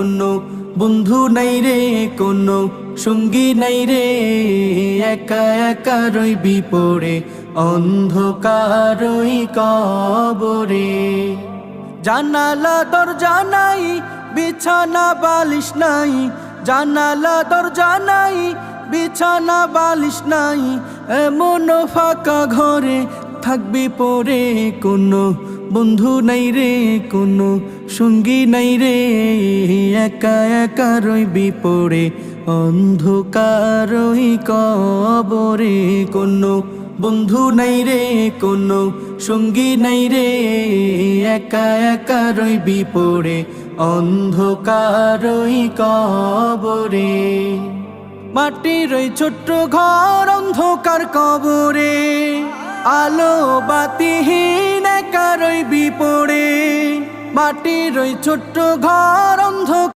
কোনো বন্ধু নাই রে, কোনো সঙ্গী নাই রে, একা একা রইবি পড়ে অন্ধকার ওই কবরে। জানালা দরজা নাই, বিছানা বালিশ নাই, জানালা দরজা নাই, বিছানা বালিশ নাই, এমন ফাঁকা ঘরে থাকবি পড়ে কোনো বন্ধু নাই রে, কোনো সঙ্গী নাই রে, একা একা রইবি পড়ে অন্ধকার ওই কবরে। কোনো বন্ধু নাই রে, কোনো সঙ্গী নাই রে, একা একা রইবি পড়ে অন্ধকার ওই কবরে। মাটির ওই ছোট্ট ঘর অন্ধকার কবরে, আলো বাতিহীন একা রইবি পড়ে। মাটির ওই ছোট্ট ঘর অন্ধকার